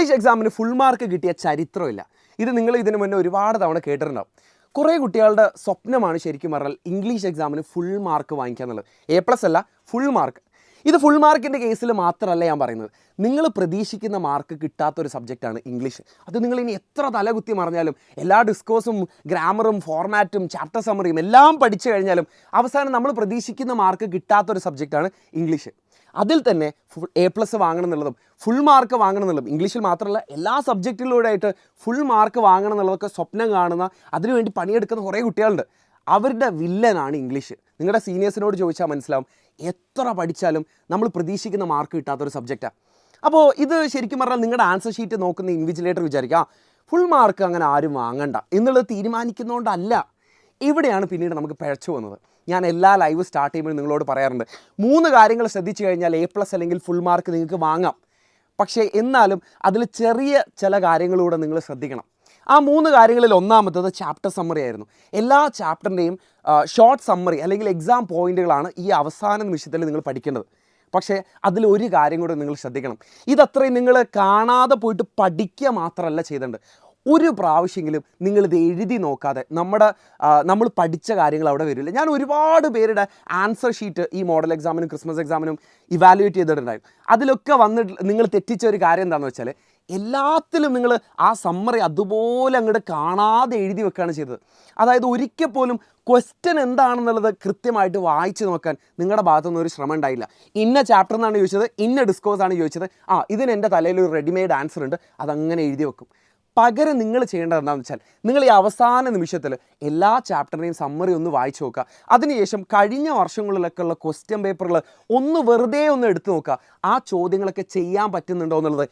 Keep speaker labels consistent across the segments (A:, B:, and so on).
A: English എക്സാമിന് full mark കിട്ടിയ ചരിത്രമില്ല. ഇത് നിങ്ങൾ ഇതിനു മുന്നേ ഒരുപാട് തവണ കേട്ടിട്ടുണ്ടാവും. കുറേ കുട്ടികളുടെ സ്വപ്നമാണ് ശരിക്കും പറഞ്ഞാൽ ഇംഗ്ലീഷ് എക്സാമിന് ഫുൾ മാർക്ക് വാങ്ങിക്കുക എന്നുള്ളത്. A+ അല്ല, ഫുൾ മാർക്ക്. ഇത് ഫുൾ മാർക്കിൻ്റെ കേസിൽ മാത്രമല്ല ഞാൻ പറയുന്നത്. നിങ്ങൾ പ്രതീക്ഷിക്കുന്ന മാർക്ക് കിട്ടാത്തൊരു സബ്ജക്റ്റാണ് ഇംഗ്ലീഷ്. അത് നിങ്ങൾ ഇനി എത്ര തലകുത്തി മറിഞ്ഞാലും എല്ലാ ഡിസ്കോഴ്സും ഗ്രാമറും ഫോർമാറ്റും ചാപ്റ്റർ സമ്മറിയും എല്ലാം പഠിച്ചു കഴിഞ്ഞാലും അവസാനം നമ്മൾ പ്രതീക്ഷിക്കുന്ന മാർക്ക് കിട്ടാത്തൊരു സബ്ജക്റ്റാണ് ഇംഗ്ലീഷ്. അതിൽ തന്നെ A+ വാങ്ങണം എന്നുള്ളതും ഫുൾ മാർക്ക് വാങ്ങണം എന്നുള്ളതും ഇംഗ്ലീഷിൽ മാത്രമല്ല എല്ലാ സബ്ജക്റ്റിലൂടെ ആയിട്ട് ഫുൾ മാർക്ക് വാങ്ങണം എന്നുള്ളതൊക്കെ സ്വപ്നം കാണുന്ന, അതിനുവേണ്ടി പണിയെടുക്കുന്ന കുറേ കുട്ടികളുണ്ട്. അവരുടെ വില്ലനാണ് ഇംഗ്ലീഷ്. നിങ്ങളുടെ സീനിയേഴ്സിനോട് ചോദിച്ചാൽ മനസ്സിലാവും, എത്ര പഠിച്ചാലും നമ്മൾ പ്രതീക്ഷിക്കുന്ന മാർക്ക് കിട്ടാത്തൊരു സബ്ജക്റ്റാണ്. അപ്പോൾ ഇത് ശരിക്കും പറഞ്ഞാൽ നിങ്ങളുടെ ആൻസർ ഷീറ്റ് നോക്കുന്ന ഇൻവിജിലേറ്റർ വിചാരിക്കുക ഫുൾ മാർക്ക് അങ്ങനെ ആരും വാങ്ങണ്ട എന്നുള്ളത് തീരുമാനിക്കുന്നതുകൊണ്ടല്ല. ഇവിടെയാണ് പിന്നീട് നമുക്ക് പിഴച്ചു വന്നത്. ഞാൻ എല്ലാ ലൈവ് സ്റ്റാർട്ട് ചെയ്യുമ്പോഴും നിങ്ങളോട് പറയാറുണ്ട്, 3 കാര്യങ്ങൾ ശ്രദ്ധിച്ചു കഴിഞ്ഞാൽ A+ അല്ലെങ്കിൽ ഫുൾ മാർക്ക് നിങ്ങൾക്ക് വാങ്ങാം. പക്ഷേ എന്നാലും അതിൽ ചെറിയ ചില കാര്യങ്ങളൂടെ നിങ്ങൾ ശ്രദ്ധിക്കണം. ആ 3 കാര്യങ്ങളിൽ ഒന്നാമത്തത് ചാപ്റ്റർ സമ്മറി ആയിരുന്നു. എല്ലാ ചാപ്റ്ററിൻ്റെയും ഷോർട്ട് സമ്മറി അല്ലെങ്കിൽ എക്സാം പോയിന്റുകളാണ് ഈ അവസാന നിമിഷത്തിൽ നിങ്ങൾ പഠിക്കേണ്ടത്. പക്ഷേ അതിലൊരു കാര്യം കൂടെ നിങ്ങൾ ശ്രദ്ധിക്കണം. ഇതത്രയും നിങ്ങൾ കാണാതെ പോയിട്ട് പഠിക്കുക മാത്രമല്ല ചെയ്തേണ്ടത്. ഒരു പ്രാവശ്യമെങ്കിലും നിങ്ങളിത് എഴുതി നോക്കാതെ നമ്മൾ പഠിച്ച കാര്യങ്ങൾ അവിടെ വരില്ല. ഞാൻ ഒരുപാട് പേരുടെ ആൻസർ ഷീറ്റ് ഈ മോഡൽ എക്സാമിനും ക്രിസ്മസ് എക്സാമിനും ഇവാലുവേറ്റ് ചെയ്തിട്ടുണ്ടായിരുന്നു. അതിലൊക്കെ വന്നിട്ട് നിങ്ങൾ തെറ്റിച്ച ഒരു കാര്യം എന്താണെന്ന് വെച്ചാൽ, എല്ലാത്തിലും നിങ്ങൾ ആ സമ്മറി അതുപോലെ അങ്ങോട്ട് കാണാതെ എഴുതി വെക്കുകയാണ് ചെയ്തത്. അതായത് ഒരിക്കൽ പോലും ക്വസ്റ്റ്യൻ എന്താണെന്നുള്ളത് കൃത്യമായിട്ട് വായിച്ച് നോക്കാൻ നിങ്ങളുടെ ഭാഗത്തുനിന്ന് ഒരു ശ്രമം ഉണ്ടായില്ല. ഇന്ന ചാപ്റ്റർ എന്നാണ് ചോദിച്ചത്, ഇന്ന ഡിസ്കോഴ്സാണ് ചോദിച്ചത്, ഇതിന് എൻ്റെ തലയിൽ ഒരു റെഡിമെയ്ഡ് ആൻസർ ഉണ്ട്, അതങ്ങനെ എഴുതി വെക്കും. പകരം നിങ്ങൾ ചെയ്യേണ്ടത് എന്താണെന്ന് വെച്ചാൽ, നിങ്ങൾ ഈ അവസാന നിമിഷത്തിൽ എല്ലാ ചാപ്റ്ററിനെയും സമ്മറി ഒന്ന് വായിച്ചു നോക്കുക. അതിനുശേഷം കഴിഞ്ഞ വർഷങ്ങളിലൊക്കെ ഉള്ള ക്വസ്റ്റ്യൻ പേപ്പറുകൾ ഒന്ന് വെറുതെ ഒന്ന് എടുത്തു നോക്കുക. ആ ചോദ്യങ്ങളൊക്കെ ചെയ്യാൻ പറ്റുന്നുണ്ടോ എന്നുള്ളത്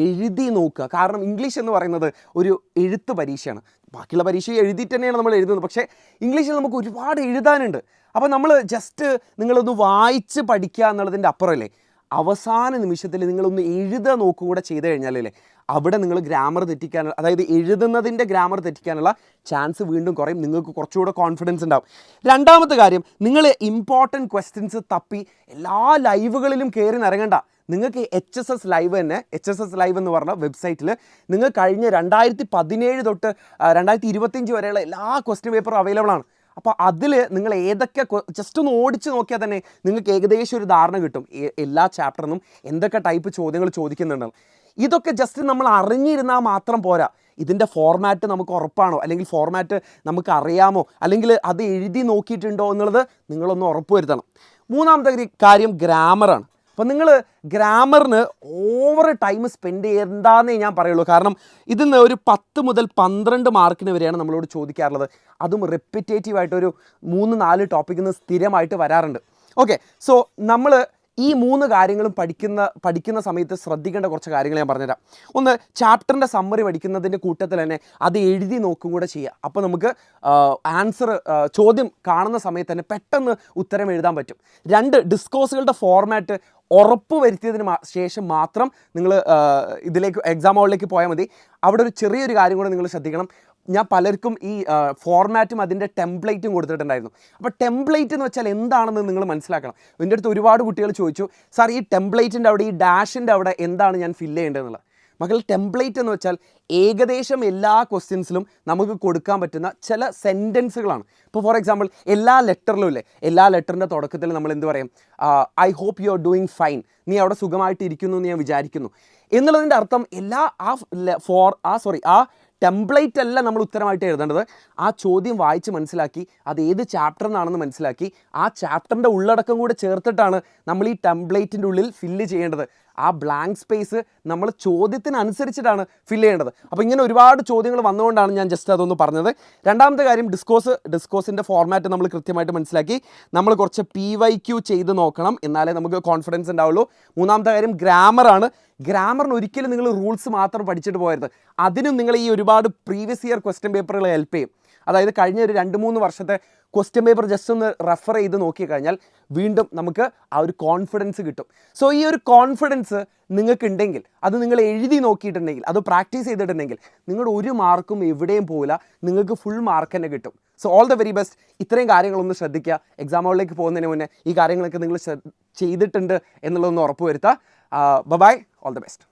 A: എഴുതി നോക്കുക. കാരണം ഇംഗ്ലീഷ് എന്ന് പറയുന്നത് ഒരു എഴുത്ത് പരീക്ഷയാണ്. ബാക്കിയുള്ള പരീക്ഷ എഴുതിയിട്ട് തന്നെയാണ് നമ്മൾ എഴുതുന്നത്. പക്ഷേ ഇംഗ്ലീഷിൽ നമുക്ക് ഒരുപാട് എഴുതാനുണ്ട്. അപ്പോൾ നമ്മൾ ജസ്റ്റ് നിങ്ങളൊന്ന് വായിച്ച് പഠിക്കുക എന്നുള്ളതിൻ്റെ അപ്പുറമല്ലേ, അവസാന നിമിഷത്തിൽ നിങ്ങളൊന്ന് എഴുതാൻ നോക്കുക കൂടെ ചെയ്ത് കഴിഞ്ഞാലല്ലേ അവിടെ നിങ്ങൾ ഗ്രാമർ തെറ്റിക്കാനുള്ള, അതായത് എഴുതുന്നതിൻ്റെ ഗ്രാമർ തെറ്റിക്കാനുള്ള ചാൻസ് വീണ്ടും കുറയും. നിങ്ങൾക്ക് കുറച്ചുകൂടെ കോൺഫിഡൻസ് ഉണ്ടാവും. രണ്ടാമത്തെ കാര്യം, നിങ്ങൾ ഇമ്പോർട്ടൻറ്റ് ക്വസ്റ്റ്യൻസ് തപ്പി എല്ലാ ലൈവുകളിലും കയറി നിറങ്ങണ്ട. നിങ്ങൾക്ക് HSS ലൈവ് തന്നെ, HSS ലൈവ് എന്ന് പറഞ്ഞ വെബ്സൈറ്റിൽ നിങ്ങൾ കഴിഞ്ഞ 2017 തൊട്ട് 2025 വരെയുള്ള എല്ലാ ക്വസ്റ്റ്യൻ പേപ്പറും അവൈലബിൾ ആണ്. അപ്പോൾ അതിൽ നിങ്ങൾ ഏതൊക്കെ ജസ്റ്റ് ഒന്ന് ഓടിച്ച് നോക്കിയാൽ തന്നെ നിങ്ങൾക്ക് ഏകദേശം ഒരു ധാരണ കിട്ടും എല്ലാ ചാപ്റ്ററിനും എന്തൊക്കെ ടൈപ്പ് ചോദ്യങ്ങൾ ചോദിക്കുന്നുണ്ടെന്ന്. ഇതൊക്കെ ജസ്റ്റ് നമ്മൾ അറിഞ്ഞിരുന്നാൽ മാത്രം പോരാ. ഇതിൻ്റെ ഫോർമാറ്റ് നമുക്ക് ഉറപ്പാണോ, അല്ലെങ്കിൽ ഫോർമാറ്റ് നമുക്ക് അറിയാമോ, അല്ലെങ്കിൽ അത് എഴുതി നോക്കിയിട്ടുണ്ടോ എന്നുള്ളത് നിങ്ങളൊന്ന് ഉറപ്പ് വരുത്തണം. മൂന്നാമത്തെ കാര്യം ഗ്രാമറാണ്. അപ്പോൾ നിങ്ങൾ ഗ്രാമറിന് ഓവർ ടൈം സ്പെൻഡ് ചെയ്യണ്ടെന്നേ ഞാൻ പറയുള്ളൂ. കാരണം ഇതിൽ നിന്ന് ഒരു 10 മുതൽ 12 മാർക്കിന് വരെയാണ് നമ്മളോട് ചോദിക്കാറുള്ളത്. അതും റെപ്പിറ്റേറ്റീവായിട്ട് ഒരു 3-4 ടോപ്പിക്കിൽ നിന്ന് സ്ഥിരമായിട്ട് വരാറുണ്ട്. ഓക്കെ, സോ നമ്മൾ ഈ 3 കാര്യങ്ങളും പഠിക്കുന്ന സമയത്ത് ശ്രദ്ധിക്കേണ്ട കുറച്ച് കാര്യങ്ങൾ ഞാൻ പറഞ്ഞുതരാം. ഒന്ന്, ചാപ്റ്ററിൻ്റെ സമ്മറി പഠിക്കുന്നതിൻ്റെ കൂട്ടത്തിൽ തന്നെ അത് എഴുതി നോക്കും കൂടെ ചെയ്യുക. അപ്പോൾ നമുക്ക് ചോദ്യം കാണുന്ന സമയത്ത് തന്നെ പെട്ടെന്ന് ഉത്തരം എഴുതാൻ പറ്റും. 2, ഡിസ്കോഴ്സുകളുടെ ഫോർമാറ്റ് ഉറപ്പ് വരുത്തിയതിന് ശേഷം മാത്രം നിങ്ങൾ എക്സാം ഹോളിലേക്ക് പോയാൽ മതി. അവിടെ ഒരു ചെറിയൊരു കാര്യം കൂടെ നിങ്ങൾ ശ്രദ്ധിക്കണം. ഞാൻ പലർക്കും ഈ ഫോർമാറ്റും അതിൻ്റെ ടെംപ്ലേറ്റും കൊടുത്തിട്ടുണ്ടായിരുന്നു. അപ്പോൾ ടെംപ്ലേറ്റ് എന്ന് വെച്ചാൽ എന്താണെന്ന് നിങ്ങൾ മനസ്സിലാക്കണം. എൻ്റെ അടുത്ത് ഒരുപാട് കുട്ടികൾ ചോദിച്ചു, സാർ ഈ ടെംപ്ലേറ്റിൻ്റെ അവിടെ, ഈ ഡാഷിൻ്റെ അവിടെ എന്താണ് ഞാൻ ഫില്ല് ചെയ്യേണ്ടതെന്നുള്ളത്. മക്കൾ, ടെംപ്ലേറ്റ് എന്ന് വെച്ചാൽ ഏകദേശം എല്ലാ ക്വസ്റ്റ്യൻസിലും നമുക്ക് കൊടുക്കാൻ പറ്റുന്ന ചില സെൻറ്റൻസുകളാണ്. ഇപ്പോൾ ഫോർ എക്സാമ്പിൾ എല്ലാ ലെറ്ററിലും ഇല്ലേ, എല്ലാ ലെറ്ററിൻ്റെ തുടക്കത്തിൽ നമ്മൾ എന്ത് പറയും, I hope you are doing fine, നീ അവിടെ സുഖമായിട്ടിരിക്കുന്നു എന്ന് ഞാൻ വിചാരിക്കുന്നു എന്നുള്ളതിൻ്റെ അർത്ഥം ആ ടെംപ്ലേറ്റ് അല്ല നമ്മൾ ഉത്തരമായിട്ട് എഴുതേണ്ടത്. ആ ചോദ്യം വായിച്ച് മനസ്സിലാക്കി അത് ഏത് ചാപ്റ്റർ എന്നാണെന്ന് മനസ്സിലാക്കി ആ ചാപ്റ്ററിൻ്റെ ഉള്ളടക്കം കൂടെ ചേർത്തിട്ടാണ് നമ്മൾ ഈ ടെംപ്ലേറ്റിൻ്റെ ഉള്ളിൽ ഫില്ല് ചെയ്യേണ്ടത്. ആ ബ്ലാങ്ക് സ്പേസ് നമ്മൾ ചോദ്യത്തിനനുസരിച്ചിട്ടാണ് ഫില്ല് ചെയ്യേണ്ടത്. അപ്പോൾ ഇങ്ങനെ ഒരുപാട് ചോദ്യങ്ങൾ വന്നുകൊണ്ടാണ് ഞാൻ ജസ്റ്റ് അതൊന്ന് പറഞ്ഞത്. രണ്ടാമത്തെ കാര്യം, ഡിസ്കോഴ്സിൻ്റെ ഫോർമാറ്റ് നമ്മൾ കൃത്യമായിട്ട് മനസ്സിലാക്കി നമ്മൾ കുറച്ച് PYQ ചെയ്ത് നോക്കണം, എന്നാലേ നമുക്ക് കോൺഫിഡൻസ് ഉണ്ടാവുള്ളൂ. മൂന്നാമത്തെ കാര്യം ഗ്രാമറാണ്. ഗ്രാമറിന് ഒരിക്കലും നിങ്ങൾ റൂൾസ് മാത്രം പഠിച്ചിട്ട് പോകരുത്. അതിനും നിങ്ങൾ ഈ ഒരുപാട് പ്രീവിയസ് ഇയർ ക്വസ്റ്റ്യൻ പേപ്പറുകൾ ഹെൽപ്പ് ചെയ്യും. അതായത് കഴിഞ്ഞ ഒരു 2-3 വർഷത്തെ ക്വസ്റ്റ്യൻ പേപ്പർ ജസ്റ്റ് ഒന്ന് റെഫർ ചെയ്ത് നോക്കിക്കഴിഞ്ഞാൽ വീണ്ടും നമുക്ക് ആ ഒരു കോൺഫിഡൻസ് കിട്ടും. സോ ഈ ഒരു കോൺഫിഡൻസ് നിങ്ങൾക്കുണ്ടെങ്കിൽ, അത് നിങ്ങൾ എഴുതി നോക്കിയിട്ടുണ്ടെങ്കിൽ, അത് പ്രാക്ടീസ് ചെയ്തിട്ടുണ്ടെങ്കിൽ നിങ്ങളുടെ ഒരു മാർക്കും എവിടെയും പോകില്ല, നിങ്ങൾക്ക് ഫുൾ മാർക്ക് തന്നെ കിട്ടും. So all the very best. ഇത്രയും കാര്യങ്ങളൊന്ന് ശ്രദ്ധിക്കുക. എക്സാം ഹോളിലേക്ക് പോകുന്നതിന് മുന്നേ ഈ കാര്യങ്ങളൊക്കെ നിങ്ങൾ ചെയ്തിട്ടുണ്ട് എന്നുള്ളതൊന്ന് ഉറപ്പ് വരുത്തുക. Bye, all the best.